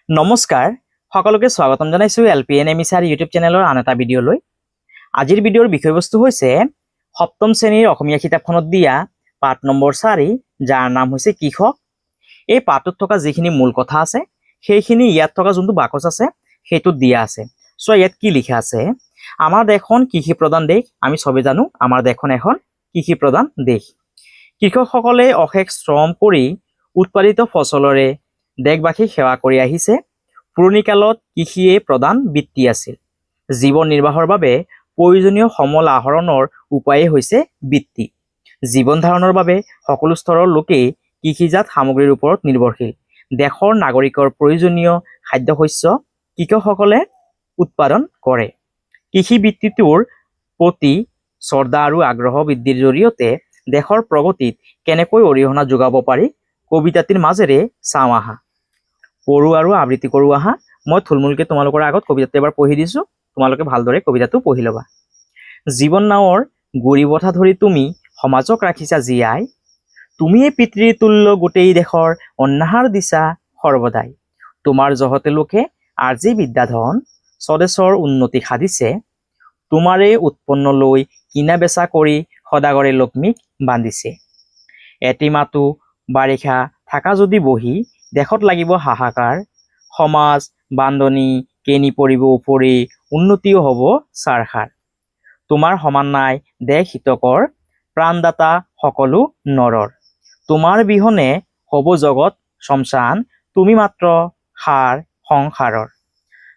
নমস্কাৰ সকলোকে স্বাগতম জনাইছো LPNMISR ইউটিউব চেনেলৰ আন এটা ভিডিঅ'লৈ। আজিৰ ভিডিঅ'ৰ বিষয়বস্তু হৈছে সপ্তম শ্ৰেণীৰ অসমীয়া কিতাপখনত দিয়া পাঠ নম্বৰ 4 যাৰ নাম হৈছে কৃষক। এই পাঠটোত থকা যিখিনি মূল কথা আছে সেইখিনি ইয়াত থকা যোনটো বাকচ আছে সেইটোত দিয়া আছে। সো ইয়াত কি লিখা আছে, আমাৰ দেশখন কৃষি প্ৰধান দেশ। আমি সবে জানো আমাৰ দেশখন এখন কৃষি প্ৰধান দেশ। কৃষকসকলে অশেষ শ্ৰম কৰি উৎপাদিত ফচলৰে দেশবাসীক সেৱা কৰি আহিছে। পুৰণি কালত কৃষিয়ে প্ৰধান বৃত্তি আছিল। জীৱন নিৰ্বাহৰ বাবে প্ৰয়োজনীয় সমল আহৰণৰ উপায়ে হৈছে বৃত্তি। জীৱন ধাৰণৰ বাবে সকলো স্তৰৰ লোকেই কৃষিজাত সামগ্ৰীৰ ওপৰত নিৰ্ভৰশীল। দেশৰ নাগৰিকৰ প্ৰয়োজনীয় খাদ্যশস্য কৃষকসকলে উৎপাদন কৰে। কৃষি বৃত্তিটোৰ প্ৰতি শ্ৰদ্ধা আৰু আগ্ৰহ বৃদ্ধিৰ জৰিয়তে দেশৰ প্ৰগতিত কেনেকৈ অৰিহণা যোগাব পাৰি কবিতাটিৰ মাজেৰে চাওঁ আহা। পঢ়ো আৰু আবৃত্তি কৰোঁ আহা। মই থুলমূলকৈ তোমালোকৰ আগত কবিতাটো এবাৰ পঢ়ি দিছোঁ, তোমালোকে ভালদৰে কবিতাটো পঢ়ি ল'বা। জীৱন নাৱৰ গৰিবঠা ধৰি তুমি সমাজক ৰাখিছা জীয়াই, তুমিয়ে পিতৃৰ তুল্য গোটেই দেশৰ অন্যাহাৰ দিছা সৰ্বদাই। তোমাৰ জহতে লোকে আজি বিদ্যাধন স্বদেশৰ উন্নতি সাধিছে, তোমাৰে উৎপন্ন লৈ কিনা বেচা কৰি সদাগৰে লক্ষ্মীক বান্ধিছে। এটি মাতো বাৰিষা থাকা যদি বহি দেশত লাগিব হাহাকাৰ, সমাজ বান্ধনি কেনি পৰিব উপৰি উন্নতিও হ'ব ছাৰখাৰ। তোমাৰ সমান নাই দেশ হিতকৰ প্ৰাণদাতা সকলো নৰৰ, তোমাৰ বিহনে হ'ব জগত শমশান, তুমি মাত্ৰ সাৰ সংসাৰৰ।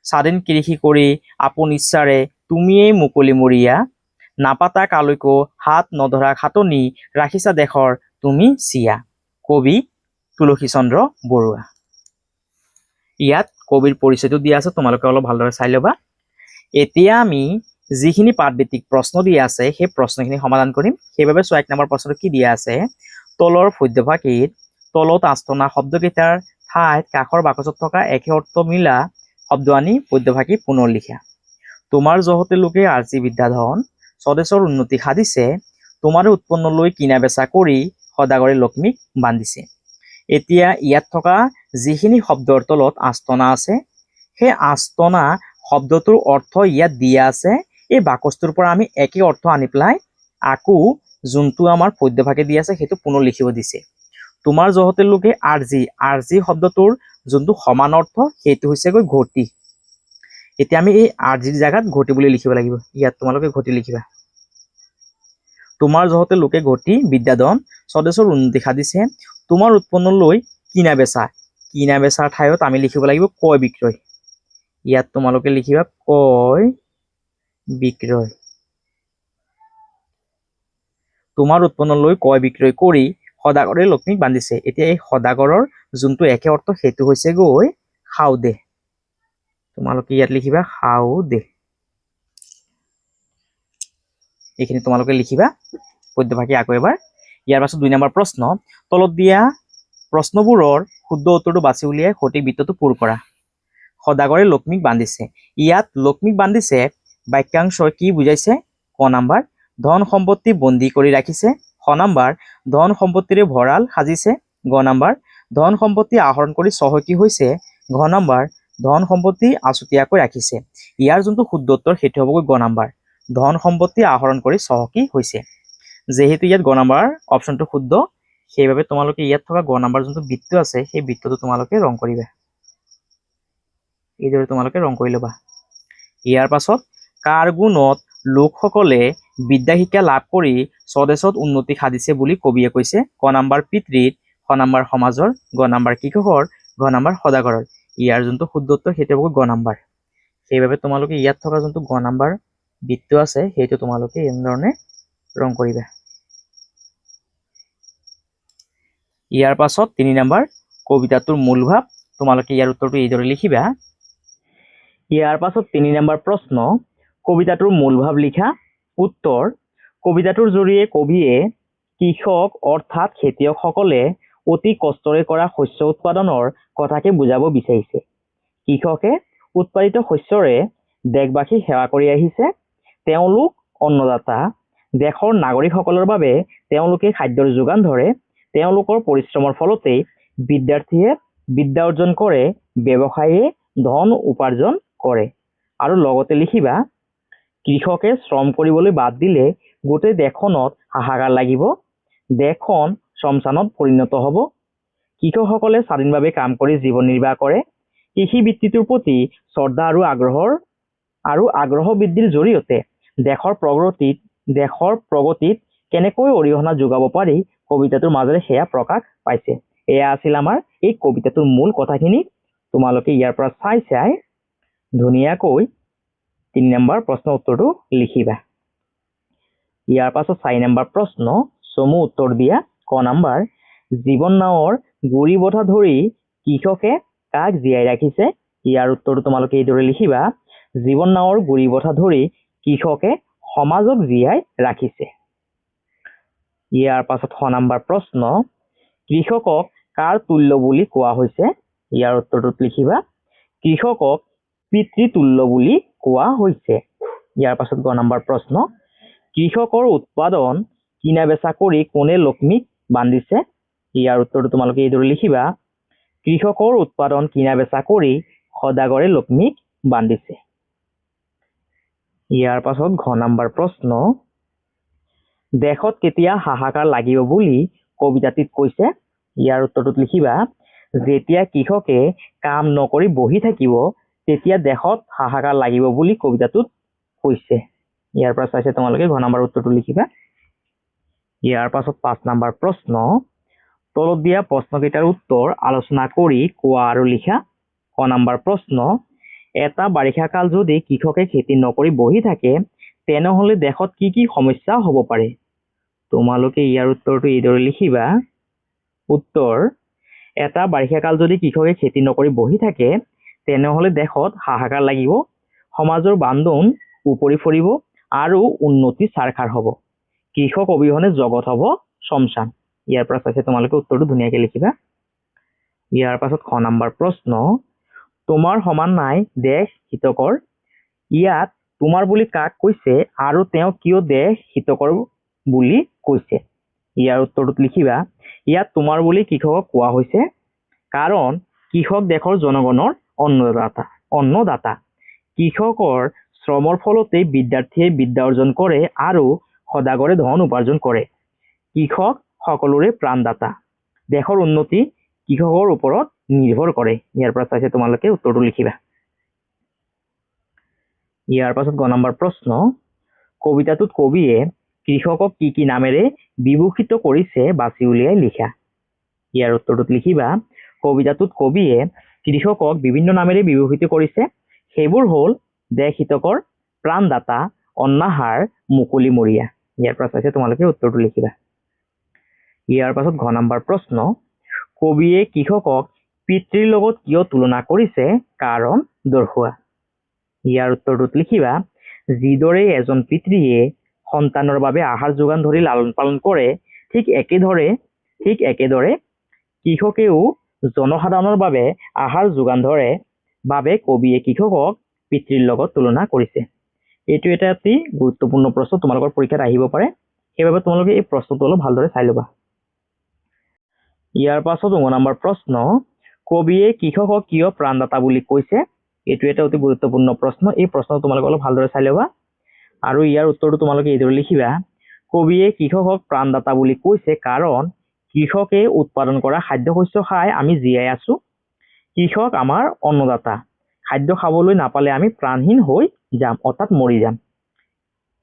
স্বাধীন কৃষি কৰি আপোন ইচ্ছাৰে তুমিয়েই মুকলি মৰিয়া, নাপাতা কালৈকো হাত নধৰা খাটনি ৰাখিছা দেশৰ তুমি চিয়া। কবি তুলসীচন্দ্ৰ বৰুৱা। ইয়াত কবিৰ পৰিচয়টো দিয়া আছে, তোমালোকে অলপ ভালদৰে চাই ল'বা। এতিয়া আমি যিখিনি পাঠভিত্তিক প্ৰশ্ন দিয়া আছে সেই প্ৰশ্নখিনি সমাধান কৰিম। সেইবাবে 1 নম্বৰ প্ৰশ্নটো কি দিয়া আছে, তলৰ পদ্যভাগীত তলত আস্তনা শব্দকেইটাৰ ঠাইত কাষৰ বাকচত থকা একে অৰ্থ মিলা শব্দ আনি পদ্যভাগী পুনৰ লিখা। তোমাৰ জহতে লোকে আজি বিদ্যাধন স্বদেশৰ উন্নতি সাধিছে, তোমাৰে উৎপন্ন লৈ কিনা বেচা কৰি সদাগৰে লক্ষ্মীক বান্ধিছে। এতিয়া ইয়াত থকা যিখিনি শব্দৰ তলত আস্তনা আছে সেই আস্তনা শব্দটোৰ অৰ্থ ইয়াত দিয়া আছে। এই বাকচটোৰ পৰা আমি একে অৰ্থ আনি পেলাই আকৌ যোনটো আমাৰ পদ্যভাগে দিয়া আছে সেইটো পুনৰ লিখিব দিছে। তোমাৰ জহতে লোকে আৰ্জি শব্দটোৰ যোনটো সমান অৰ্থ সেইটো হৈছে গৈ ঘটি। এতিয়া আমি এই আৰ্জিৰ জেগাত ঘটি বুলি লিখিব লাগিব। ইয়াত তোমালোকে ঘটি লিখিবা। তোমাৰ জহতে লোকে ঘটি বিদ্যাধন স্বদেশৰ উন্নতি সাধিছে, তোমাৰ উৎপন্ন লৈ কিনা বেচাৰ ঠাইত আমি লিখিব লাগিব ক্ৰয় বিক্ৰয়। ইয়াত তোমালোকে লিখিবা ক্ৰয় বিক্ৰয়। তোমাৰ উৎপন্ন লৈ ক্ৰয় বিক্ৰয় কৰি সদাগৰে লক্ষ্মীক বান্ধিছে। এতিয়া এই সদাগৰৰ যোনটো একে অৰ্থ সেইটো হৈছে গৈ খাওদে। তোমালোকে ইয়াত লিখিবা খাওদে। এইখিনি তোমালোকে লিখিবা পদ্যভাগী আকৌ এবাৰ। ইয়াৰ পাছত 2 নম্বৰ প্ৰশ্ন, তলত দিয়া প্ৰশ্নবোৰৰ শুদ্ধ উত্তৰটো বাছি উলিয়াই সঠিক বৃত্তটো পূৰ কৰা। সদাগৰে লক্ষ্মীক বান্ধিছে, ইয়াত লক্ষ্মীক বান্ধিছে বাক্যাংশই কি বুজাইছে? ক নম্বৰ ধন সম্পত্তি বন্দী কৰি ৰাখিছে, খ নম্বৰ ধন সম্পত্তিৰে ভঁৰাল সাজিছে, গ নম্বৰ ধন সম্পত্তি আহৰণ কৰি চহকী হৈছে, ঘ নম্বৰ ধন সম্পত্তি আছুতীয়াকৈ ৰাখিছে। ইয়াৰ যোনটো শুদ্ধ উত্তৰ সেইটো হ'বগৈ গ নম্বৰ ধন সম্পত্তি আহৰণ কৰি চহকী হৈছে। যেহেতু ইয়াত গ নম্বৰ অপশ্যনটো শুদ্ধ, সেইবাবে তোমালোকে ইয়াত থকা গ নম্বৰ যোনটো বৃত্ত আছে সেই বৃত্তটো তোমালোকে ৰং কৰিবা। এইদৰে তোমালোকে ৰং কৰি ল'বা। ইয়াৰ পাছত কাৰ গুণত লোকসকলে বিদ্যা শিক্ষা লাভ কৰি স্বদেশত উন্নতি সাধিছে বুলি কবিয়ে কৈছে? ক নম্বৰ পিতৃত, খ নম্বৰ সমাজৰ, গ নম্বৰ কৃষকৰ, ঘ নম্বৰ সদাগৰৰ। ইয়াৰ যোনটো শুদ্ধ উত্তৰ সেইটো হ'ব গ নম্বৰ। সেইবাবে তোমালোকে ইয়াত থকা যোনটো গ নম্বৰ বৃত্ত আছে সেইটো তোমালোকে এনেধৰণে ৰং কৰিবা। ইয়াৰ পাছত 3 নম্বৰ কবিতাটোৰ মূল ভাৱ, তোমালোকে ইয়াৰ উত্তৰটো এইদৰে লিখিবা। ইয়াৰ পাছত 3 নম্বৰ প্ৰশ্ন, কবিতাটোৰ মূল ভাৱ লিখা। উত্তৰ, কবিতাটোৰ জৰিয়ে কবিয়ে কৃষক অৰ্থাৎ খেতিয়কসকলে অতি কষ্টৰে কৰা শস্য উৎপাদনৰ কথাকে বুজাব বিচাৰিছে। কৃষকে উৎপাদিত শস্যৰে দেশবাসীক সেৱা কৰি আহিছে, তেওঁলোক অন্নদাতা। দেশৰ নাগৰিকসকলৰ বাবে তেওঁলোকে খাদ্যৰ যোগান ধৰে, তেওঁলোকৰ পৰিশ্ৰমৰ ফলতেই বিদ্যাৰ্থীয়ে বিদ্যা অৰ্জন কৰে, ব্যৱসায়ে ধন উপাৰ্জন কৰে। আৰু লগতে লিখিবা কৃষকে শ্ৰম কৰিবলৈ বাদ দিলে গোটেই দেশখনত হাহাকাৰ লাগিব, দেশখন শ্মশানত পৰিণত হ'ব। কৃষকসকলে স্বাধীনভাৱে কাম কৰি জীৱন নিৰ্বাহ কৰে। কৃষি বৃত্তিটোৰ প্ৰতি শ্ৰদ্ধা আৰু আগ্ৰহ বৃদ্ধিৰ জৰিয়তে দেশৰ প্ৰগতিত কেনেকৈ অৰিহণা যোগাব পাৰি কবিতাটোৰ মাজেৰে সেয়া প্ৰকাশ পাইছে। এয়া আছিল আমাৰ এই কবিতাটোৰ মূল কথাখিনি। তোমালোকে ইয়াৰ পৰা চাই ধুনীয়াকৈ 3 নম্বৰ প্ৰশ্নৰ উত্তৰটো লিখিবা। ইয়াৰ পাছত 4 নম্বৰ প্ৰশ্ন চমু উত্তৰ দিয়া। ক নম্বৰ, জীৱন নাৱৰ গুৰি বঠা ধৰি কৃষকে কাক জীয়াই ৰাখিছে? ইয়াৰ উত্তৰটো তোমালোকে এইদৰে লিখিবা, জীৱন নাৱৰ গুৰি বঠা ধৰি কৃষকে সমাজক জীয়াই ৰাখিছে। ইয়াৰ পাছত 6 নম্বৰ প্ৰশ্ন, কৃষকক কাৰ তুল্য বুলি কোৱা হৈছে? ইয়াৰ উত্তৰটোত লিখিবা, কৃষকক পিতৃতুল্য বুলি কোৱা হৈছে। ইয়াৰ পাছত 9 নম্বৰ প্ৰশ্ন, কৃষকৰ উৎপাদন কিনা বেচা কৰি কোনে লক্ষ্মীক বান্ধিছে? ইয়াৰ উত্তৰটো তোমালোকে এইদৰে লিখিবা, কৃষকৰ উৎপাদন কিনা বেচা কৰি সদাগৰে লক্ষ্মীক বান্ধিছে। ইয়াৰ পাছত 10 নম্বৰ প্ৰশ্ন, দেশত কেতিয়া হাহাকাৰ লাগিব বুলি কবিতাটিত কৈছে? ইয়াৰ উত্তৰটোত লিখিবা, যেতিয়া কৃষকে কাম নকৰি বহি থাকিব তেতিয়া দেশত হাহাকাৰ লাগিব বুলি কবিতাটোত কৈছে। ইয়াৰ পৰা চাইছে তোমালোকে 10 নম্বৰ উত্তৰটো লিখিবা। ইয়াৰ পাছত 5 নম্বৰ প্ৰশ্ন, তলত দিয়া প্ৰশ্নকেইটাৰ উত্তৰ আলোচনা কৰি কোৱা আৰু লিখা। ক নম্বৰ প্ৰশ্ন, এটা বাৰিষা কাল যদি কৃষকে খেতি নকৰি বহি থাকে তেনেহলে দেশত কি কি সমস্যা হ'ব পাৰে? তোমালোকে ইয়াৰ উত্তৰটো এইদৰে লিখিবা, উত্তৰ, এটা বাৰিষা কাল যদি কৃষকে খেতি নকৰি বহি থাকে তেনেহলে দেশত হাহাকাৰ লাগিব, সমাজৰ বান্ধোন উপৰি পৰিব আৰু উন্নতি ছাৰখাৰ হ'ব। কৃষক অবিহনে জগত হ'ব শ্মশান। ইয়াৰ পৰা চাইছে তোমালোকে উত্তৰটো ধুনীয়াকে লিখিবা। ইয়াৰ পাছত 6 নম্বৰ প্ৰশ্ন, তোমাৰ সমান নাই দেশ হিতকৰ। ইয়াত তোমাৰ বুলি কাক কৈছে আৰু তেওঁ কিয় দেশ হিতকৰ বুলি কৈছে? ইয়াৰ উত্তৰটোত লিখিবা, ইয়াত তোমাৰ বুলি কৃষকক কোৱা হৈছে কাৰণ কৃষক দেশৰ জনগণৰ অন্নদাতা। কৃষকৰ শ্ৰমৰ ফলতেই বিদ্যাৰ্থীয়ে বিদ্যা অৰ্জন কৰে আৰু সদাগৰে ধন উপাৰ্জন কৰে। কৃষক সকলোৰে প্ৰাণদাতা। দেশৰ উন্নতি কৃষকৰ ওপৰত নিৰ্ভৰ কৰে। ইয়াৰ পৰা চাইছে তোমালোকে উত্তৰটো লিখিবা। ইয়াৰ পাছত 9 নম্বৰ প্ৰশ্ন, কবিতাটোত কবিয়ে কৃষকক কি কি নামেৰে বিভূষিত কৰিছে বাছি উলিয়াই লিখা। ইয়াৰ উত্তৰটোত লিখিবা, কবিতাটোত কবিয়ে কৃষকক বিভিন্ন নামেৰে বিভূষিত কৰিছে। সেইবোৰ হ'ল দেশ হিতকৰ, প্ৰাণদাতা, অন্নাহাৰ, মুকলিমূৰীয়া। ইয়াৰ পৰা চাইছে তোমালোকে উত্তৰটো লিখিবা। ইয়াৰ পাছত 10 নম্বৰ প্ৰশ্ন, কবিয়ে কৃষকক পিতৃৰ লগত কিয় তুলনা কৰিছে কাৰণ দৰ্শোৱা। ইয়াৰ উত্তৰটোত লিখিবা, যিদৰে এজন পিতৃয়ে সন্তানৰ বাবে আহাৰ যোগান ধৰি লালন পালন কৰে ঠিক একেদৰে কৃষকেও জনসাধাৰণৰ বাবে আহাৰ যোগান ধৰে বাবে কবিয়ে কৃষকক পিতৃৰ লগত তুলনা কৰিছে। এইটো এটা অতি গুৰুত্বপূৰ্ণ প্ৰশ্ন, তোমালোকৰ পৰীক্ষাত আহিব পাৰে, সেইবাবে তোমালোকে এই প্ৰশ্নটো অলপ ভালদৰে চাই ল'বা। ইয়াৰ পাছত 9 নম্বৰ প্ৰশ্ন, কবিয়ে কৃষকক কিয় প্ৰাণদাতা বুলি কৈছে? এইটো এটা অতি গুৰুত্বপূৰ্ণ প্ৰশ্ন, এই প্ৰশ্নটো তোমালোকে অলপ ভালদৰে চাই ল'বা আৰু ইয়াৰ উত্তৰটো তোমালোকে এইদৰে লিখিবা, কবিয়ে কৃষকক প্ৰাণদাতা বুলি কৈছে কাৰণ কৃষকে উৎপাদন কৰা খাদ্য শস্য খাই আমি জীয়াই আছো। কৃষক আমাৰ অন্নদাতা। খাদ্য খাবলৈ নাপালে আমি প্ৰাণহীন হৈ যাম, অৰ্থাৎ মৰি যাম।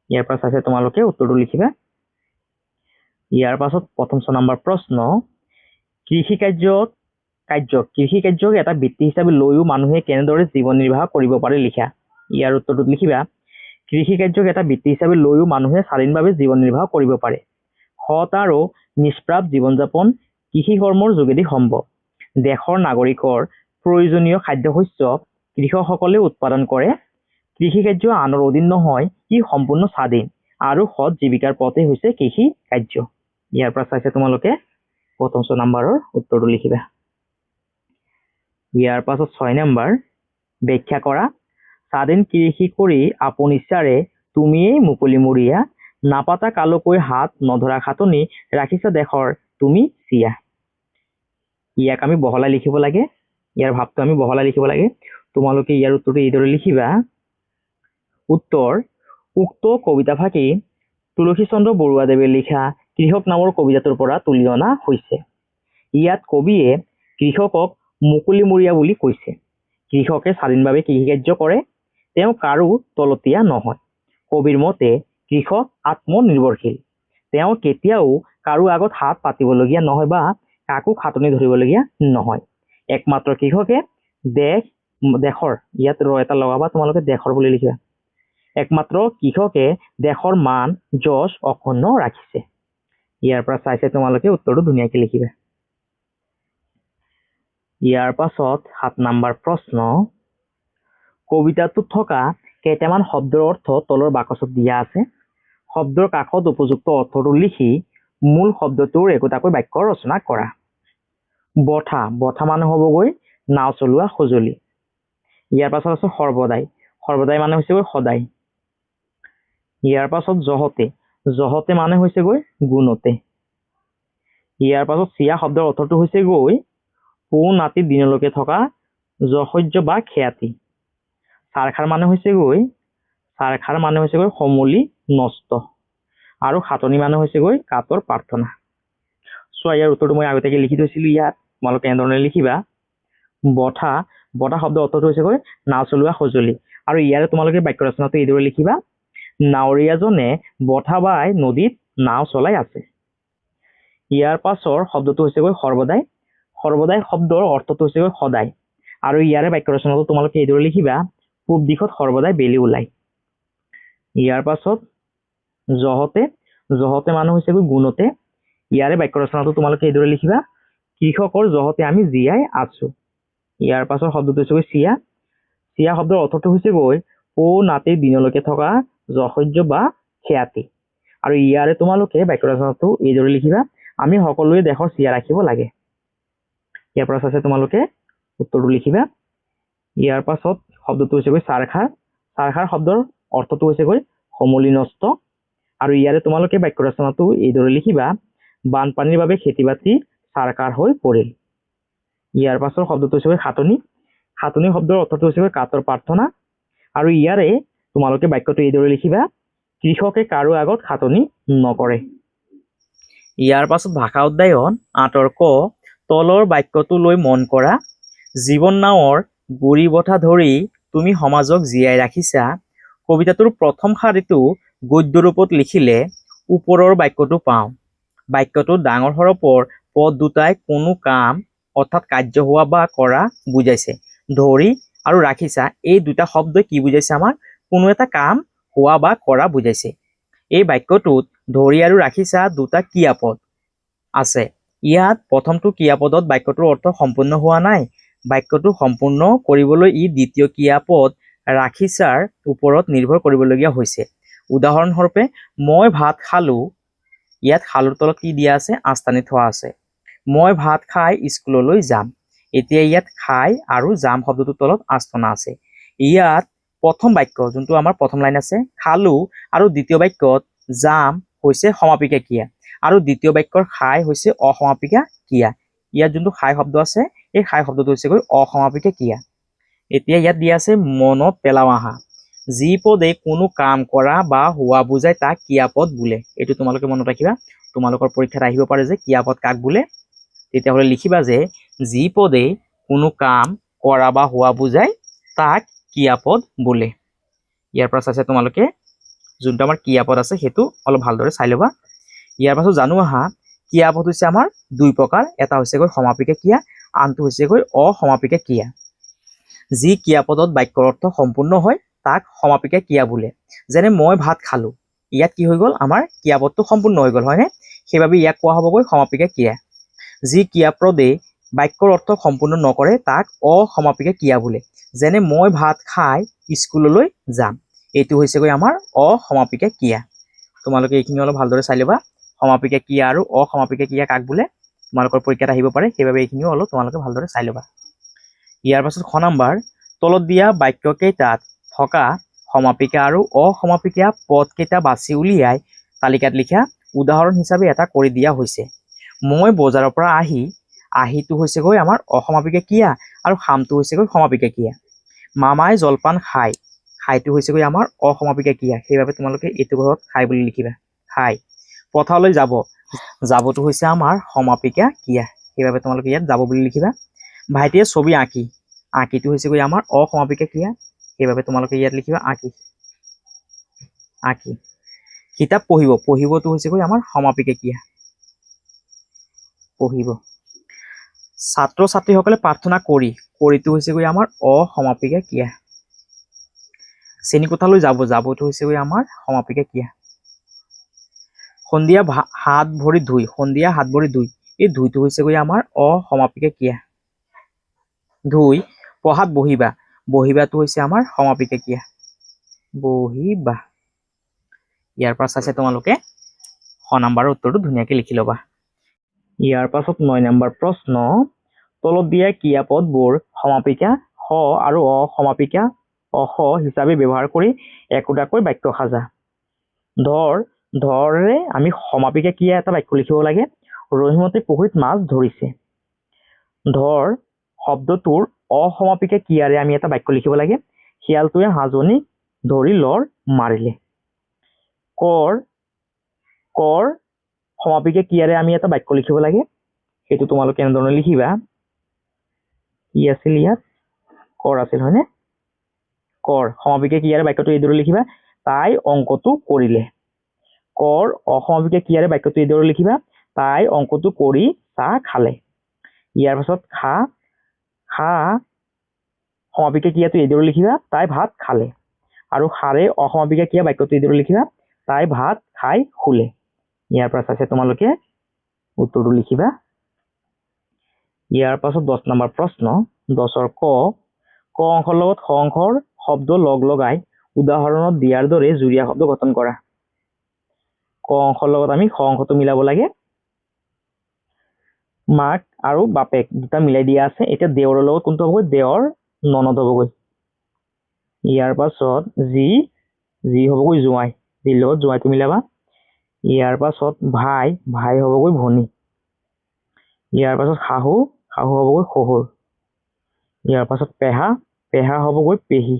ইয়াৰ পৰা চাইছে তোমালোকে উত্তৰটো লিখিবা। ইয়াৰ পাছত প্ৰথম 6 নম্বৰ প্ৰশ্ন, কৃষি কাৰ্যক এটা বৃত্তি হিচাপে লৈও মানুহে কেনেদৰে জীৱন নিৰ্বাহ কৰিব পাৰে লিখা। ইয়াৰ উত্তৰটোত লিখিবা, কৃষি কাৰ্যক এটা বৃত্তি হিচাপে লৈও মানুহে স্বাধীনভাৱে জীৱন নিৰ্বাহ কৰিব পাৰে। সৎ আৰু নিষ্পাপ জীৱন যাপন কৃষি কৰ্মৰ যোগেদি সম্ভৱ। দেশৰ নাগৰিকৰ প্ৰয়োজনীয় খাদ্য শস্য কৃষকসকলে উৎপাদন কৰে। কৃষি কাৰ্য আনৰ অধীন নহয়, ই সম্পূৰ্ণ স্বাধীন আৰু সৎ জীৱিকাৰ পথে হৈছে কৃষি কাৰ্য। ইয়াৰ পৰা চাইছে তোমালোকে প্ৰথম 6 নম্বৰৰ উত্তৰটো লিখিবা। ইয়াৰ পাছত 6 নম্বৰ, ব্যাখ্যা কৰা। স্বাধীন কৃষি কৰি আপোন ইচ্ছাৰে তুমিয়েই মুকলিমূৰীয়া, নাপাতা কালৈকৈ হাত নধৰা খাটনি ৰাখিছা দেশৰ তুমি চিয়া। ইয়াক আমি বহলাই লিখিব লাগে। ইয়াৰ ভাৱটো আমি বহলাই লিখিব লাগে। তোমালোকে ইয়াৰ উত্তৰটো এইদৰে লিখিবা। উত্তৰ, উক্ত কবিতাফাঁকি তুলসীচন্দ্ৰ বৰুৱাদেৱে লিখা কৃষক নামৰ কবিতাটোৰ পৰা তুলি অনা হৈছে। ইয়াত কবিয়ে কৃষকক মুকলিমূৰীয়া বুলি কৈছে। কৃষকে স্বাধীনভাৱে কৃষিকাৰ্য কৰে, তেওঁ কাৰো তলতীয়া নহয়। কবিৰ মতে কৃষক আত্মনিৰ্ভৰশীল, তেওঁ কেতিয়াও কাৰো আগত হাত পাতিবলগীয়া নহয় বা কাকো খাটনি ধৰিবলগীয়া নহয়। একমাত্ৰ কৃষকে দেশৰ, ইয়াত ৰ এটা লগাবা, তোমালোকে দেশৰ বুলি লিখিবা। একমাত্ৰ কৃষকে দেশৰ মান যশ অক্ষুণ্ণ ৰাখিছে। ইয়াৰ পৰা চাই তোমালোকে উত্তৰটো ধুনীয়াকৈ লিখিবা। ইয়াৰ পাছত 7 নম্বৰ প্ৰশ্ন, কবিতাটোত থকা কেইটামান শব্দৰ অৰ্থ তলৰ বাকচত দিয়া আছে। শব্দৰ কাষত উপযুক্ত অৰ্থটো লিখি মূল শব্দটোৰ একোটাকৈ বাক্য ৰচনা কৰা। বঠা, বঠা মানে হ'বগৈ নাও চলোৱা সঁজুলি। ইয়াৰ পাছত আছে সৰ্বদাই, সৰ্বদাই মানে হৈছে গৈ সদায়। ইয়াৰ পাছত জহতে, জহতে মানে হৈছে গৈ গুণতে। ইয়াৰ পাছত চিয়া শব্দৰ অৰ্থটো হৈছে গৈ পু নাতি দিনলৈকে থকা যশস্য বা খ্যাতি। চাৰখাৰ মানে হৈছে গৈ সমলি নষ্ট। আৰু খাটনি মানে হৈছে গৈ কাতৰ প্ৰাৰ্থনা। চোৱা, ইয়াৰ উত্তৰটো মই আগতীয়াকৈ লিখি থৈছিলো। ইয়াত তোমালোকে এনেধৰণে লিখিবা। বঠা, বঠা শব্দৰ অৰ্থটো হৈছে গৈ নাও চলোৱা সঁজুলি। আৰু ইয়াৰে তোমালোকে বাক্য ৰচনাটো এইদৰে লিখিবা। নাৱৰীয়াজনে বঠা বাই নদীত নাও চলাই আছে। ইয়াৰ পাছৰ শব্দটো হৈছে গৈ সৰ্বদাই। সৰ্বদাই শব্দৰ অৰ্থটো হৈছে গৈ সদায়। আৰু ইয়াৰে বাক্য ৰচনাটো তোমালোকে এইদৰে লিখিবা। পূব দিশত সৰ্বদাই বেলি ওলায়। ইয়াৰ পাছত জহতে, জহতে মানে হৈছে গৈ গুণতে। ইয়াৰে বাক্য ৰচনাটো তোমালোকে এইদৰে লিখিবা। কৃষকৰ জহতে আমি জীয়াই আছো। ইয়াৰ পাছৰ শব্দটো হৈছে গৈ চিয়া। চিয়া শব্দৰ অৰ্থটো হৈছে গৈ পু নাতিৰ দিনলৈকে থকা যশস্য বা খ্যাতি। আৰু ইয়াৰে তোমালোকে বাক্য ৰচনাটো এইদৰে লিখিবা। আমি সকলোৱে দেশৰ চিয়া ৰাখিব লাগে। ইয়াৰ পৰা চাইছে তোমালোকে উত্তৰটো লিখিবা। ইয়াৰ পাছত শব্দটো হৈছে গৈ চাৰখাৰ। চাৰখাৰ শব্দৰ অৰ্থটো হৈছে গৈ সমলি নষ্ট। আৰু ইয়াৰে তোমালোকে বাক্য ৰচনাটো এইদৰে লিখিবা। বানপানীৰ বাবে খেতি বাতি চাৰখাৰ হৈ পৰিল। ইয়াৰ পাছৰ শব্দটো হৈছে গৈ খাটনি। খাটনি শব্দৰ অৰ্থটো হৈছে গৈ কাতৰ প্ৰাৰ্থনা। আৰু ইয়াৰে তোমালোকে বাক্যটো এইদৰে লিখিবা। কৃষকে কাৰো আগত খাটনি নকৰে। ইয়াৰ পাছত ভাষা অধ্যয়ন 8ৰ ক, তলৰ বাক্যটো লৈ মন কৰা। জীৱন নাৱৰ গুৰি বঠা ধৰি তুমি সমাজক জীয়াই ৰাখিছা। কবিতাটোৰ প্ৰথম শাৰীটো গদ্য ৰূপত লিখিলে ওপৰৰ বাক্যটো পাওঁ। বাক্যটোত ডাঙৰ হৰফৰ পদ দুটাই কোনো কাম অৰ্থাৎ কাৰ্য হোৱা বা কৰা বুজাইছে। ধৰি আৰু ৰাখিছা এই দুটা শব্দই কি বুজাইছে? আমাৰ কোনো এটা কাম হোৱা বা কৰা বুজাইছে। এই বাক্যটোত ধৰি আৰু ৰাখিছা দুটা ক্ৰিয়াপদ আছে। ইয়াত প্ৰথমটো ক্ৰিয়াপদত বাক্যটোৰ অৰ্থ সম্পূৰ্ণ হোৱা নাই। বাক্যটো সম্পূৰ্ণ কৰিবলৈ ই দ্বিতীয় ক্ৰিয়াপদ ৰাখিছাৰ ওপৰত নিৰ্ভৰ কৰিবলগীয়া হৈছে। উদাহৰণস্বৰূপে মই ভাত খালো। ইয়াত খালুৰ তলত কি দিয়া আছে? আস্তানি থোৱা আছে। মই ভাত খাই স্কুললৈ যাম। এতিয়া ইয়াত খাই আৰু যাম শব্দটোৰ তলত আস্তানা আছে। ইয়াত প্ৰথম বাক্য যোনটো আমাৰ প্ৰথম লাইন আছে খালো আৰু দ্বিতীয় বাক্যত যাম হৈছে সমাপিকা ক্ৰিয়া আৰু দ্বিতীয় বাক্যৰ খাই হৈছে অসমাপিকা ক্ৰিয়া। ইয়াত যোনটো খাই শব্দ আছে এই খাই শব্দটো হৈছে গৈ অসমাপিকা ক্ৰিয়া। এতিয়া ইয়াত দিয়া আছে মনত পেলাও আহা। যি পদে কোনো কাম কৰা বা হোৱা বুজায় তাক ক্ৰিয়াপদ বোলে। এইটো তোমালোকে মনত ৰাখিবা। তোমালোকৰ পৰীক্ষাত আহিব পাৰে যে ক্ৰিয়াপদ কাক বোলে। তেতিয়াহ'লে লিখিবা যে যি পদে কোনো কাম কৰা বা হোৱা বুজায় তাক ক্ৰিয়াপদ বোলে। ইয়াৰ পৰা চাইছে তোমালোকে যোনটো আমাৰ ক্ৰিয়াপদ আছে সেইটো অলপ ভালদৰে চাই ল'বা। ইয়াৰ পাছত জানো আহা ক্ৰিয়াপদ হৈছে আমাৰ দুই প্ৰকাৰ। এটা হৈছে গৈ সমাপিকা ক্ৰিয়া, আনটো হৈছে গৈ অসমাপিকা ক্ৰিয়া। যি ক্ৰিয়াপদত বাক্যৰ অৰ্থ সম্পূৰ্ণ হয় তাক সমাপিকা ক্ৰিয়া বোলে। যেনে মই ভাত খালো, ইয়াত কি হৈ গ'ল? আমাৰ ক্ৰিয়াপদটো সম্পূৰ্ণ হৈ গ'ল, হয়নে? সেইবাবে ইয়াক কোৱা হ'বগৈ সমাপিকা ক্ৰিয়া। যি ক্ৰিয়াপদে বাক্যৰ অৰ্থ সম্পূৰ্ণ নকৰে তাক অসমাপিকা ক্ৰিয়া বোলে। যেনে মই ভাত খাই স্কুললৈ যাম, এইটো হৈছে গৈ আমাৰ অসমাপিকা ক্ৰিয়া। তোমালোকে এইখিনি অলপ ভালদৰে চাই ল'বা। সমাপিকা ক্ৰিয়া আৰু অসমাপিকা ক্ৰিয়া কাক বোলে তোমালোকৰ পৰীক্ষাত আহিব পাৰে, সেইবাবে এইখিনিও অলপ তোমালোকে ভালদৰে চাই ল'বা। ইয়াৰ পাছত খ নম্বৰ, তলত দিয়া বাক্যকেইটাত থকা সমাপিকা আৰু অসমাপিকা পদকেইটা বাছি উলিয়াই তালিকাত লিখা। উদাহৰণ হিচাপে এটা কৰি দিয়া হৈছে। মই বজাৰৰ পৰা আহিটো হৈছে গৈ আমাৰ অসমাপিকা ক্ৰিয়া আৰু খামটো হৈছে গৈ সমাপিকা ক্ৰিয়া। মামাই জলপান খায়, খাইটো হৈছে গৈ আমাৰ অসমাপিকা ক্ৰিয়া, সেইবাবে তোমালোকে এইটো ঘৰত খাই বুলি লিখিবা, খাই। পথাৰলৈ যাব, যাবটো হৈছে আমাৰ সমাপিকা ক্ৰিয়া, সেইবাবে তোমালোকে ইয়াত যাব বুলি লিখিবা। ভাইটিয়ে ছবি আঁকি, আঁকিটো হৈছে গৈ আমাৰ অসমাপিকা ক্ৰিয়া, সেইবাবে তোমালোকে ইয়াত লিখিবা আঁকি, আঁকি। কিতাপ পঢ়িব, পঢ়িবটো হৈছে গৈ আমাৰ সমাপিকা ক্ৰিয়া, পঢ়িব। ছাত্ৰ ছাত্ৰীসকলে প্ৰাৰ্থনা কৰি, কৰিটো হৈছে গৈ আমাৰ অসমাপিকা ক্ৰিয়া। শ্ৰেণীকোঠালৈ যাব, যাবটো হৈছে গৈ আমাৰ সমাপিকা ক্ৰিয়া। সন্ধিয়া হাত ভৰি ধুই, সন্ধিয়া হাত ভৰি ধুই, এই ধুইটো হৈছে গৈ আমাৰ অসমাপিকা ক্ৰিয়া। ধুই পঢ়াত বহিবা, বহিবাটো হৈছে আমাৰ সমাপিকা ক্ৰিয়া, বহিবা। ইয়াৰ পৰা চাইছে তোমালোকে খ নম্বৰৰ উত্তৰটো ধুনীয়াকৈ লিখি ল'বা। ইয়াৰ পাছত 9 নম্বৰ প্ৰশ্ন, তলত দিয়া ক্ৰিয়াপদবোৰ সমাপিকা স আৰু অসমাপিকা অস হিচাপে ব্যৱহাৰ কৰি একোটাকৈ বাক্য সাজা। ধৰে আমি সমাপিকা ক্ৰিয়া এটা বাক্য লিখিব লাগে। ৰহিমতে পুখুৰীত মাছ ধৰিছে। ধৰ শব্দটোৰ অসমাপিকা ক্ৰিয়াৰে আমি এটা বাক্য লিখিব লাগে। শিয়ালটোৱে হাঁহজনীক ধৰি লৰ মাৰিলে। কৰ সমাপিকা ক্ৰিয়াৰে আমি এটা বাক্য লিখিব লাগে, সেইটো তোমালোকে এনেধৰণে লিখিবা। কি আছিল ইয়াত? কৰ আছিল, হয়নে? কৰ সমাপিকা ক্ৰিয়াৰে বাক্যটো এইদৰে লিখিবা, তাই অংকটো কৰিলে। কৰ অসমাপিকা ক্ৰিয়াৰে বাক্যটো এইদৰে লিখিবা, তাই অংকটো কৰি চাহ খালে। ইয়াৰ পাছত খা সমাপিকা ক্ৰিয়াটো এইদৰে লিখিবা, তাই ভাত খালে। আৰু খাৰে অসমাপিকা ক্ৰিয়া বাক্যটো এইদৰে লিখিবা, তাই ভাত খাই শুলে। ইয়াৰ পৰা চাইছে তোমালোকে উত্তৰটো লিখিবা। ইয়াৰ পাছত 10 নম্বৰ প্ৰশ্ন, 10ৰ ক অংশৰ লগত খ অংশৰ শব্দ লগ লগাই উদাহৰণত দিয়াৰ দৰে জুৰীয়া শব্দ গঠন কৰা। ক অংশৰ লগত আমি খ অংশটো মিলাব লাগে। মাক আৰু বাপেক দুটা মিলাই দিয়া আছে। এতিয়া দেওৰৰ লগত কোনটো হ'বগৈ? দেওৰ ননদ হ'বগৈ। ইয়াৰ পাছত যি হ'বগৈ জোঁৱাই, জিৰ লগত জোঁৱাইটো মিলাবা। ইয়াৰ পাছত ভাই হ'বগৈ ভনী। ইয়াৰ পাছত শাহু হ'বগৈ শহুৰ। ইয়াৰ পাছত পেহা হ'বগৈ পেহী।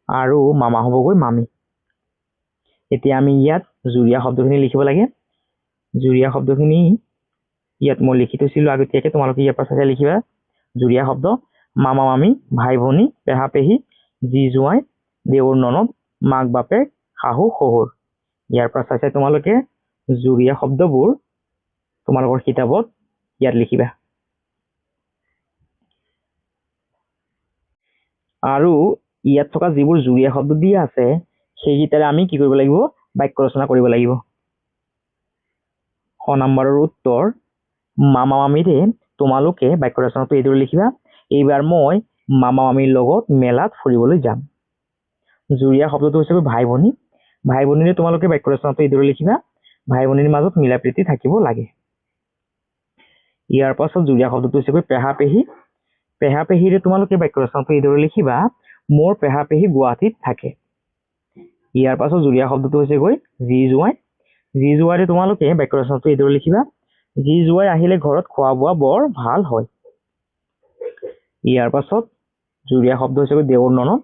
আৰু মামা হ'বগৈ মামী। এতিয়া আমি ইয়াত জুৰীয়া শব্দখিনি লিখিব লাগে। জুৰীয়া শব্দখিনি ইয়াত মই লিখি থৈছিলো আগতীয়াকে, তোমালোকে ইয়াৰ পৰা চাই লিখিবা। জুৰীয়া শব্দ মামা মামী, ভাই ভনী, পেহা পেহী, জী জোঁৱাই, দেওৰ ননদ, মাক বাপেক, শাহু শহুৰ। ইয়াৰ পৰা চাই তোমালোকে জুৰীয়া শব্দবোৰ তোমালোকৰ কিতাপত ইয়াত লিখিবা। আৰু ইয়াত থকা যিবোৰ জুৰীয়া শব্দ দিয়া আছে সেইকেইটাৰে আমি কি কৰিব লাগিব? বাক্য ৰচনা কৰিব লাগিব। খ নম্বৰৰ উত্তৰ, মামা মামীৰে তোমালোকে বাক্য ৰচনাটো এইদৰে লিখিবা। এইবাৰ মই মামা মামীৰ লগত মেলাত ফুৰিবলৈ যাম। জুৰীয়া শব্দটো হৈছে ভাই ভনী। ভাই ভনীৰে তোমালোকে বাক্য ৰচনাটো এইদৰে লিখিবা। ভাই ভনীৰ মাজত মিলা প্ৰীতি থাকিব লাগে। ইয়াৰ পাছত জুৰীয়া শব্দটো হৈছে পেহা পেহী। পেহা পেহীৰে তোমালোকে বাক্য ৰচনাটো এইদৰে লিখিবা। মোৰ পেহা পেহী গুৱাহাটীত থাকে। ইয়াৰ পাছত জুৰীয়া শব্দটো হৈছে জী জোঁৱাই। জী জোঁৱাইৰে তোমালোকে বাক্য ৰচনাটো এইদৰে লিখিবা। জী জোঁৱাই আহিলে ঘৰত খোৱা বোৱা বৰ ভাল হয়। ইয়াৰ পাছত জুৰীয়া শব্দ হৈছে দেওৰ ননদ।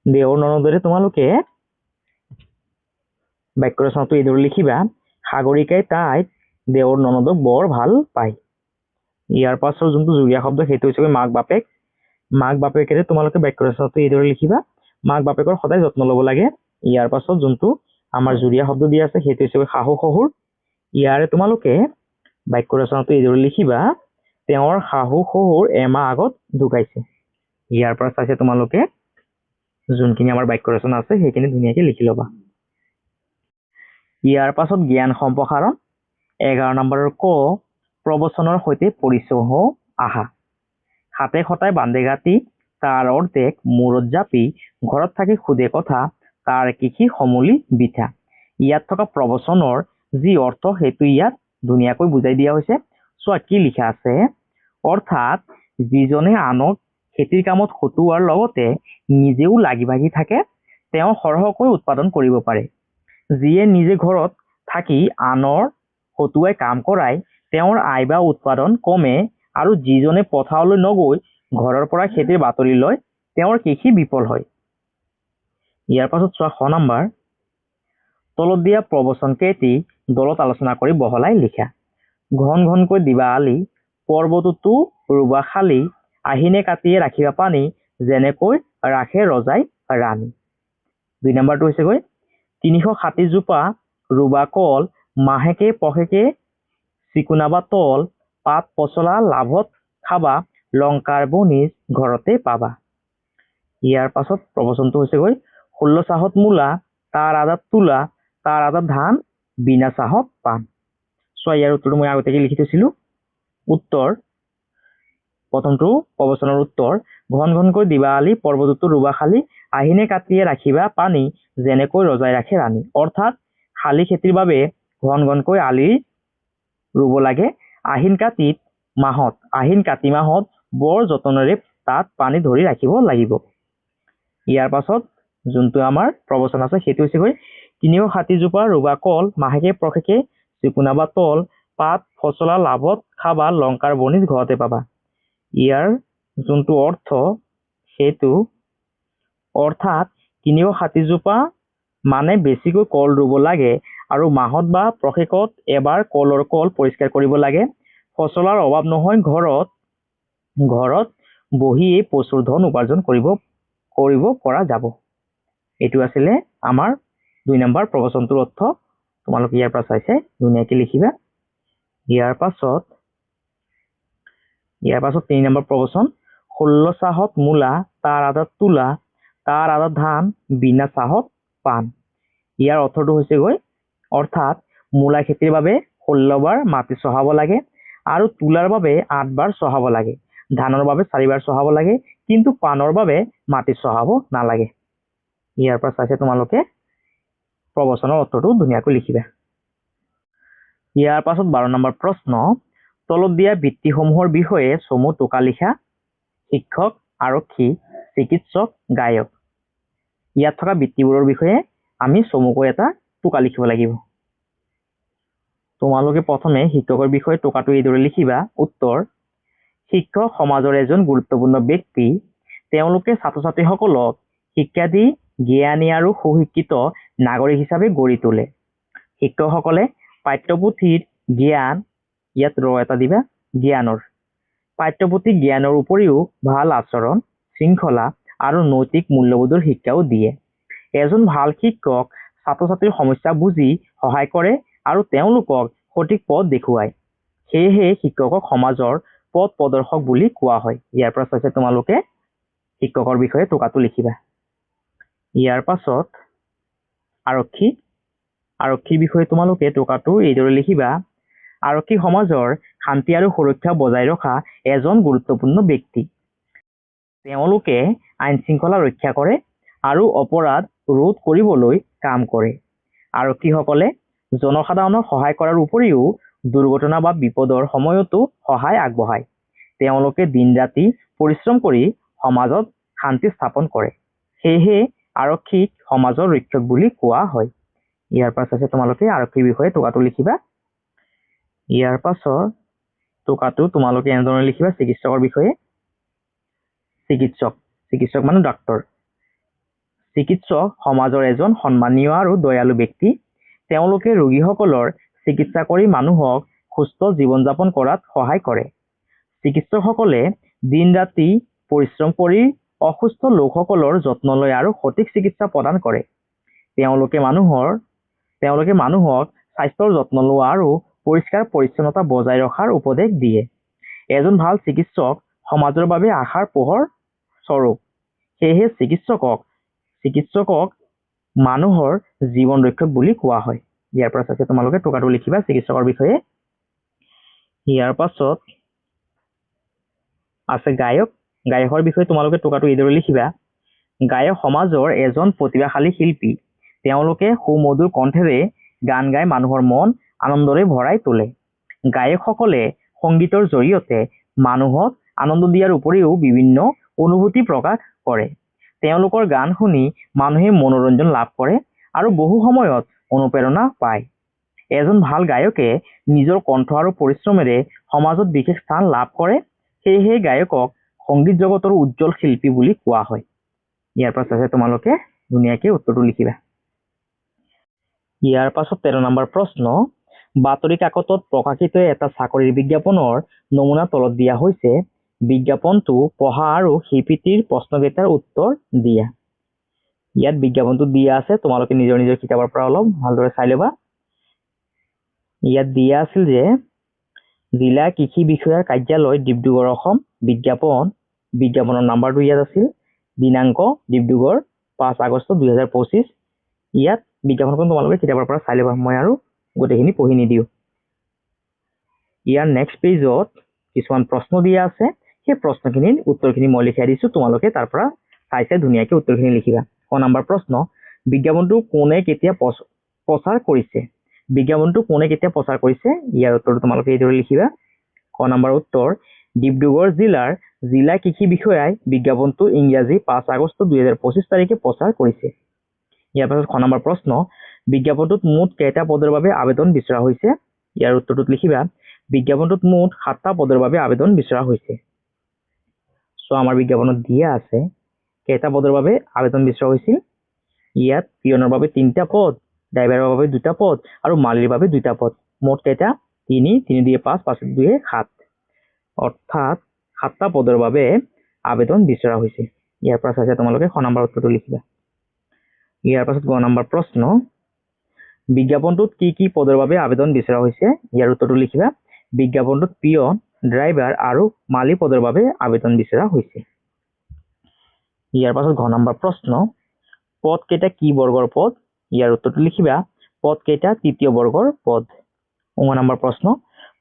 দেওৰ ননদৰে তোমালোকে বাক্য ৰচনাটো এইদৰে লিখিবা। সাগৰিকাই তাইক দেওৰ ননদক বৰ ভাল পায়। ইয়াৰ পাছৰ যোনটো জুৰীয়া শব্দ সেইটো হৈছে মাক বাপেক। মাক বাপেকেৰে তোমালোকে বাক্য ৰচনাটো এইদৰে লিখিবা। মাক বাপেকৰ সদায় যত্ন ল'ব লাগে। ইয়াৰ পাছত যোনটো আমাৰ জুৰীয়া শব্দ দিয়া আছে সেইটো হৈছে শাহু শহুৰ। ইয়াৰে তোমালোকে বাক্য ৰচনাটো এইদৰে লিখিবা। তেওঁৰ শাহু শহুৰ এমাহ আগত ঢুকাইছে। ইয়াৰ পৰা চাইছে তোমালোকে যোনখিনি আমাৰ বাক্য ৰচনা আছে সেইখিনি ধুনীয়াকে লিখি ল'বা। ইয়াৰ পাছত জ্ঞান সম্প্ৰসাৰণ। 11 নম্বৰৰ ক প্ৰবচনৰ সৈতে পৰিচয় হও আহা। হাতে খটাই বান্ধে গাঁঠি তাৰ অৰ্ধেক মূৰত জাপি ঘৰত থাকি সুধে কথা তাৰ কৃষি সমূলি বিঠা। ইয়াত থকা প্ৰবচনৰ যি অৰ্থ সেইটো ইয়াত ধুনীয়াকৈ বুজাই দিয়া হৈছে। চোৱা কি লিখা আছে। অৰ্থাৎ যিজনে আনক খেতিৰ কামত খটুৱাৰ লগতে নিজেও লাগি ভাগি থাকে তেওঁ সৰহকৈ উৎপাদন কৰিব পাৰে। যিয়ে নিজে ঘৰত থাকি আনৰ খটুৱাই কাম কৰাই তেওঁৰ আয় বা উৎপাদন কমে আৰু যিজনে পথাৰলৈ নগৈ ঘৰৰ পৰা খেতিৰ বাতৰি লয় তেওঁৰ কৃষি বিফল হয়। ইয়াৰ পাছত চোৱা খ নম্বৰ, তলত দিয়া প্ৰবচন কেইটি দলত আলোচনা কৰি বহলাই লিখা। ঘন ঘনকৈ দিবা আলি, পৰ্বততো ৰুবা খালি, আহিনে কাটিয়ে ৰাখিবা পানী, যেনেকৈ ৰাখে ৰজাই ৰাণী। 2 নম্বৰটো হৈছেগৈ 360 জোপা ৰুবা কল, মাহেকে পষেকে চিকুনাবা তল, পাত পচলা লাভত খাবা, লংকাৰ বনিজ ঘৰতে পাবা। ইয়াৰ পাছত প্ৰবচনটো হৈছেগৈ 16 চাহত মূলা, তাৰ আধাত তোলা, তাৰ আধাত ধান, বিনা চাহত পাণ। চোৱা ইয়াৰ উত্তৰটো মই আগতীয়াকৈ লিখি থৈছিলো। উত্তৰ, প্ৰথমটো প্ৰবচনৰ উত্তৰ, ঘন ঘনকৈ দিবা আলি, পৰ্বততো ৰুবা খালি, আহিনে কাটিয়ে ৰাখিবা পানী, যেনেকৈ ৰজাই ৰাখে ৰাণী। অৰ্থাৎ শালি খেতিৰ বাবে ঘন ঘনকৈ আলি ৰুব লাগে। আহিন কাতি মাহত বৰ যতনেৰে তাত পানী ধৰি ৰাখিব লাগিব। ইয়াৰ পাছত যোনটো আমাৰ প্ৰবচন আছে সেইটো হৈছেগৈ 360 জোপা ৰুবা কল, মাহেকে পষেকে চিকুনাবা তল, পাত ফচলা লাভত খাবা, লংকাৰ বনিজ ঘৰতে পাবা। ইয়াৰ যোনটো অৰ্থ সেইটো অৰ্থাৎ 360 জোপা মানে বেছিকৈ কল ৰুব লাগে আৰু মাহত বা পষেকত এবাৰ কলৰ কল পৰিষ্কাৰ কৰিব লাগে। ফচলাৰ অভাৱ নহয় ঘৰত বহিয়ে প্ৰচুৰ ধন উপাৰ্জন কৰিব পৰা যাব। এইটো আছিলে আমাৰ 2 নম্বৰ প্ৰবচনটোৰ অৰ্থ। তোমালোকে ইয়াৰ পৰা চাইছে ধুনীয়াকৈ লিখিবা। ইয়াৰ পাছত 3 নম্বৰ প্ৰবচন 16 চাহত মূলা, তাৰ আধাত তোলা, তাৰ আধাত ধান, বিনা চাহত পাণ। ইয়াৰ অৰ্থটো হৈছেগৈ অৰ্থাৎ মূলা খেতিৰ বাবে 16 বাৰ মাটি চহাব লাগে আৰু তোলাৰ বাবে 8 বাৰ চহাব লাগে, ধানৰ বাবে 4 বাৰ চহাব লাগে, কিন্তু পাণৰ বাবে মাটি চহাব নালাগে। ইয়াৰ পৰা চাইছে তোমালোকে প্ৰবচনৰ অৰ্থটো ধুনীয়াকৈ লিখিবা। ইয়াৰ পাছত 12 নম্বৰ প্ৰশ্ন, তলত দিয়া বৃত্তিসমূহৰ বিষয়ে চমু টোকা লিখা। শিক্ষক, আৰক্ষী, চিকিৎসক, গায়ক। ইয়াত থকা বৃত্তিবোৰৰ বিষয়ে আমি চমুকৈ এটা টোকা লিখিব লাগিব। তোমালোকে প্ৰথমে শিক্ষকৰ বিষয়ে টোকাটো এইদৰে লিখিবা। উত্তৰ, শিক্ষক সমাজৰ এজন গুৰুত্বপূৰ্ণ ব্যক্তি। তেওঁলোকে ছাত্ৰ ছাত্ৰীসকলক শিক্ষা দি জ্ঞানী আৰু সুশিক্ষিত নাগৰিক হিচাপে গঢ়ি তোলে। শিক্ষকসকলে পাঠ্যপুথিৰ জ্ঞান, ইয়াত এটা দিবা, পাঠ্যপুথিৰ জ্ঞানৰ উপৰিও ভাল আচৰণ, শৃংখলা আৰু নৈতিক মূল্যবোধৰ শিক্ষাও দিয়ে। এজন ভাল শিক্ষক ছাত্ৰ ছাত্ৰীৰ সমস্যা বুজি সহায় কৰে আৰু তেওঁলোকক সঠিক পথ দেখুৱায়। সেয়েহে শিক্ষকক সমাজৰ পথ প্ৰদৰ্শক বুলি কোৱা হয়। ইয়াৰ পৰা চাইছে তোমালোকে শিক্ষকৰ বিষয়ে টোকাটো লিখিবা। ইয়াৰ পাছত আৰক্ষীৰ বিষয়ে তোমালোকে টোকাটো এইদৰে লিখিবা। আৰক্ষী সমাজৰ শান্তি আৰু সুৰক্ষা বজাই ৰখা এজন গুৰুত্বপূৰ্ণ ব্যক্তি। তেওঁলোকে আইন শৃংখলা ৰক্ষা কৰে আৰু অপৰাধ ৰোধ কৰিবলৈ কাম কৰে। আৰক্ষীসকলে জনসাধাৰণক সহায় কৰাৰ উপৰিও দুৰ্ঘটনা বা বিপদৰ সময়তো সহায় আগবঢ়ায়। তেওঁলোকে দিন ৰাতি পৰিশ্ৰম কৰি সমাজত শান্তি স্থাপন কৰে। সেয়েহে আৰক্ষীক সমাজৰ ৰক্ষক বুলি কোৱা হয়। ইয়াৰ পৰা চাইছে তোমালোকে আৰক্ষীৰ বিষয়ে টোকাটো লিখিবা। ইয়াৰ পাছত টোকাটো তোমালোকে এনেদৰে লিখিবা চিকিৎসকৰ বিষয়ে। চিকিৎসক মানে ডাক্তৰ। চিকিৎসক সমাজৰ এজন সন্মানীয় আৰু দয়ালু ব্যক্তি। তেওঁলোকে ৰোগীসকলৰ চিকিৎসা কৰি মানুহক সুস্থ জীৱন যাপন কৰাত সহায় কৰে। চিকিৎসকসকলে দিন ৰাতি পৰিশ্ৰম কৰি অসুস্থ লোকসকলৰ যত্ন লয় আৰু সঠিক চিকিৎসা প্ৰদান কৰে। তেওঁলোকে মানুহক স্বাস্থ্যৰ যত্ন লোৱা আৰু পৰিষ্কাৰ পৰিচ্ছন্নতা বজাই ৰখাৰ উপদেশ দিয়ে। এজন ভাল চিকিৎসক সমাজৰ বাবে আশাৰ পোহৰ স্বৰূপ। সেয়েহে চিকিৎসকক মানুহৰ জীৱন ৰক্ষক বুলি কোৱা হয়। ইয়াৰ পৰা চাইছে তোমালোকে টোকাটো লিখিবা চিকিৎসকৰ বিষয়ে। ইয়াৰ পাছত আছে গায়কৰ বিষয়ে তোমালোকে টোকাটো এইদৰে লিখিবা। গায়ক সমাজৰ এজন প্ৰতিভাশালী শিল্পী। তেওঁলোকে সুমধুৰ কণ্ঠেৰে গান গাই মানুহৰ মন আনন্দৰে ভৰাই তোলে। গায়কসকলে সংগীতৰ জৰিয়তে মানুহক আনন্দ দিয়াৰ উপৰিও বিভিন্ন অনুভূতি প্ৰকাশ কৰে। তেওঁলোকৰ গান শুনি মানুহে মনোৰঞ্জন লাভ কৰে আৰু বহু সময়ত অনুপ্ৰেৰণা পায়। এজন ভাল গায়কে নিজৰ কণ্ঠ আৰু পৰিশ্ৰমেৰে সমাজত বিশেষ স্থান লাভ কৰে। সেয়েহে গায়কক সংগীত জগতৰ উজ্জ্বল শিল্পী বুলি কোৱা হয়? ইয়াৰ পাছত আছে তোমালোকে ধুনীয়াকৈ উত্তৰটো লিখিবা। ইয়াৰ পাছত 13 নম্বৰ প্ৰশ্ন, বাতৰি কাকতত প্ৰকাশিত এটা চাকৰিৰ বিজ্ঞাপনৰ নমুনা তলত দিয়া হৈছে। বিজ্ঞাপনটো পঢ়া আৰু সেই পিতৃৰ প্ৰশ্নকেইটাৰ উত্তৰ দিয়া। ইয়াত বিজ্ঞাপনটো দিয়া আছে, তোমালোকে নিজৰ নিজৰ কিতাপৰ পৰা অলপ ভালদৰে চাই ল'বা। ইয়াত দিয়া আছিল যে জিলা কৃষি বিষয়াৰ কাৰ্যালয় ডিব্ৰুগড় অসম। বিজ্ঞাপনৰ নাম্বাৰটো ইয়াত আছিল, দিনাংক ডিব্ৰুগড় 5 আগষ্ট 2025। ইয়াত বিজ্ঞাপনখন তোমালোকে কিতাপৰ পৰা চাই ল'বা, মই আৰু গোটেইখিনি পঢ়ি নিদিওঁ। ইয়াৰ নেক্সট পেজত কিছুমান প্ৰশ্ন দিয়া আছে, সেই প্ৰশ্নখিনিৰ উত্তৰখিনি মই লিখাই দিছোঁ, তোমালোকে তাৰ পৰা চাই ধুনীয়াকৈ উত্তৰখিনি লিখিবা। ক নম্বৰ প্ৰশ্ন, বিজ্ঞাপনটো কোনে কেতিয়া প্ৰচাৰ কৰিছে? বিজ্ঞাপনটো কোনে কেতিয়া প্ৰচাৰ কৰিছে? ইয়াৰ উত্তৰটো তোমালোকে এইদৰে লিখিবা। ক নম্বৰ উত্তৰ, ডিব্ৰুগড় জিলা কৃষি বিষয়াই বিজ্ঞাপনটো ইংৰাজী 5 আগষ্ট 2025 তাৰিখে প্ৰচাৰ কৰিছে। ইয়াৰ পাছত খ নম্বৰ প্ৰশ্ন, বিজ্ঞাপনটোত মুঠ কেইটা পদৰ বাবে আবেদন বিচৰা হৈছে? ইয়াৰ উত্তৰটোত লিখিবা, বিজ্ঞাপনটোত মুঠ 7টা পদৰ বাবে আবেদন বিচৰা হৈছে। চ' আমাৰ বিজ্ঞাপনত দিয়া আছে কেইটা পদৰ বাবে আবেদন বিচৰা হৈছিল। ইয়াত পিয়নৰ বাবে 3টা পদ, ড্ৰাইভাৰৰ বাবে 2টা পদ আৰু মালিৰ বাবে 2টা পদ। মুঠ কেইটা? 3, 3 2 5, 5 2 7, অৰ্থাৎ 7টা পদৰ বাবে আবেদন বিচৰা হৈছে। ইয়াৰ পৰা চাইছে তোমালোকে খ নম্বৰ উত্তৰটো লিখিবা। ইয়াৰ পাছত গ নম্বৰ প্ৰশ্ন, বিজ্ঞাপনটোত কি কি পদৰ বাবে আবেদন বিচৰা হৈছে? ইয়াৰ উত্তৰটো লিখিবা। বিজ্ঞাপনটোত পিয়ন, ড্ৰাইভাৰ আৰু মালি পদৰ বাবে আবেদন বিচৰা হৈছে। ইয়াৰ পাছত ঘ নম্বৰ প্ৰশ্ন, পদ কেইটা কি বৰ্গৰ পদ? ইয়াৰ উত্তৰটো লিখিবা। পদ কেইটা তৃতীয় বৰ্গৰ পদ। ঙ নম্বৰ প্ৰশ্ন,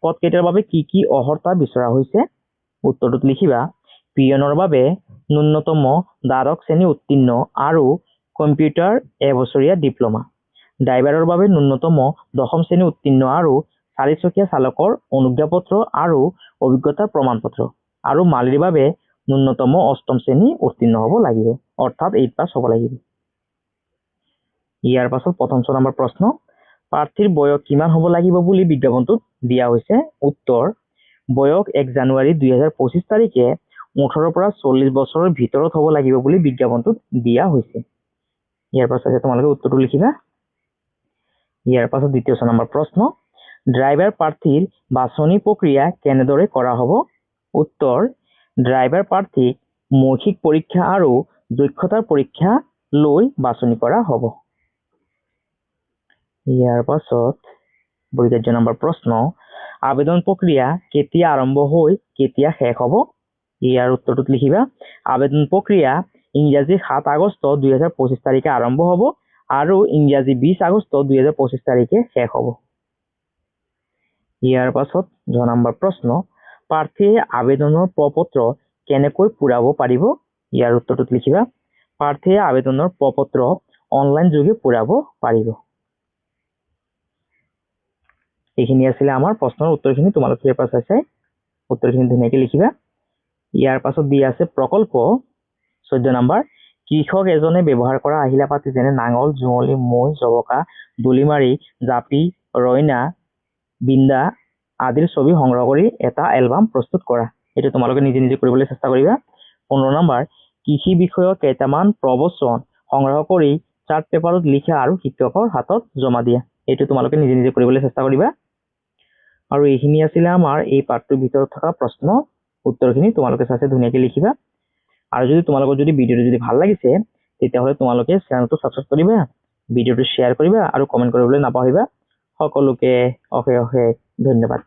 পদ কেইটাৰ বাবে কি কি অৰ্হতা বিচৰা হৈছে? উত্তৰটোত লিখিবা, পিয়নৰ বাবে ন্যূনতম দ্বাদশ শ্ৰেণী উত্তীৰ্ণ আৰু কম্পিউটাৰ এবছৰীয়া ডিপ্ল'মা, ড্ৰাইভাৰৰ বাবে ন্যূনতম 10ম শ্ৰেণী উত্তীৰ্ণ আৰু 4চকীয়া চালকৰ অনুজ্ঞাপত্ৰ আৰু অভিজ্ঞতাৰ প্ৰমাণপত্ৰ, আৰু মালিৰ বাবে ন্যূনতম 8ম শ্ৰেণী উত্তীৰ্ণ হ'ব লাগিব, অৰ্থাৎ 8 পাছ হ'ব লাগিব। ইয়াৰ পাছত প্ৰথম নম্বৰ প্ৰশ্ন, প্ৰাৰ্থীৰ বয়স কিমান হ'ব লাগিব বুলি বিজ্ঞাপনটোত দিয়া হৈছে? উত্তৰ, বয়স 1 জানুৱাৰী 2025 তাৰিখে 18 পৰা 40 বছৰৰ ভিতৰত হ'ব লাগিব বুলি বিজ্ঞাপনটোত দিয়া হৈছে। ইয়াৰ পাছত তোমালোকে উত্তৰটো লিখিবা। ইয়াৰ পাছত দ্বিতীয় নম্বৰ প্ৰশ্ন, ড্ৰাইভাৰ প্ৰাৰ্থীৰ বাছনি প্ৰক্ৰিয়া কেনেদৰে কৰা হ'ব? উত্তৰ, ড্ৰাইভাৰ প্ৰাৰ্থীক মৌখিক পৰীক্ষা আৰু দক্ষতাৰ পৰীক্ষা লৈ বাছনি কৰা হ'ব। ইয়াৰ পাছত 42 নম্বৰ প্ৰশ্ন, আবেদন প্ৰক্ৰিয়া কেতিয়া আৰম্ভ হৈ কেতিয়া শেষ হ'ব? ইয়াৰ উত্তৰটোত লিখিবা, আবেদন প্ৰক্ৰিয়া ইংৰাজী 7 আগষ্ট 2025 তাৰিখে আৰম্ভ হ'ব আৰু ইংৰাজী 20 আগষ্ট 2025 তাৰিখে শেষ হ'ব। ইয়াৰ পাছত 6 নম্বৰ প্ৰশ্ন, প্ৰাৰ্থীয়ে আবেদনৰ প্ৰপত্ৰ কেনেকৈ পূৰাব পাৰিব? ইয়াৰ উত্তৰটোত লিখিবা, প্ৰাৰ্থীয়ে আবেদনৰ প্ৰপত্ৰ অনলাইন যোগে পূৰাব পাৰিব। এইখিনি আছিলে আমাৰ প্ৰশ্নৰ উত্তৰখিনি, তোমালোকে ইয়াৰ পৰা চাই উত্তৰখিনি ধুনীয়াকৈ লিখিবা। ইয়াৰ পাছত দিয়া আছে প্ৰকল্প 14 নম্বৰ, কৃষক এজনে ব্যৱহাৰ কৰা আহিলা পাতি যেনে নাঙল, জুঙলি, মৈ, জবকা, ডুলিমাৰি, জাপি, ৰয়না, বিন্দা আদিৰ ছবি সংগ্ৰহ কৰি এটা এলবাম প্ৰস্তুত কৰা। এইটো তোমালোকে নিজে নিজে কৰিবলৈ চেষ্টা কৰিবা। 15 নম্বৰ, কৃষি বিষয়ক কেইটামান প্ৰবচন সংগ্ৰহ কৰি চাৰ্ট পেপাৰত লিখা আৰু শিক্ষকৰ হাতত জমা দিয়া। এইটো তোমালোকে নিজে নিজে কৰিবলৈ চেষ্টা কৰিবা। আৰু এইখিনি আছিলে আমাৰ এই পাঠটোৰ ভিতৰত থকা প্ৰশ্ন উত্তৰখিনি, তোমালোকে চাই ধুনীয়াকৈ লিখিবা। আৰু যদি তোমালোকৰ ভিডিঅ'টো যদি ভাল লাগিছে তেতিয়াহ'লে তোমালোকে চেনেলটো ছাবস্ক্ৰাইব কৰিবা, ভিডিঅ'টো শ্বেয়াৰ কৰিবা আৰু কমেণ্ট কৰিবলৈ নাপাহৰিবা। সকলোকে অশেষ ধন্যবাদ।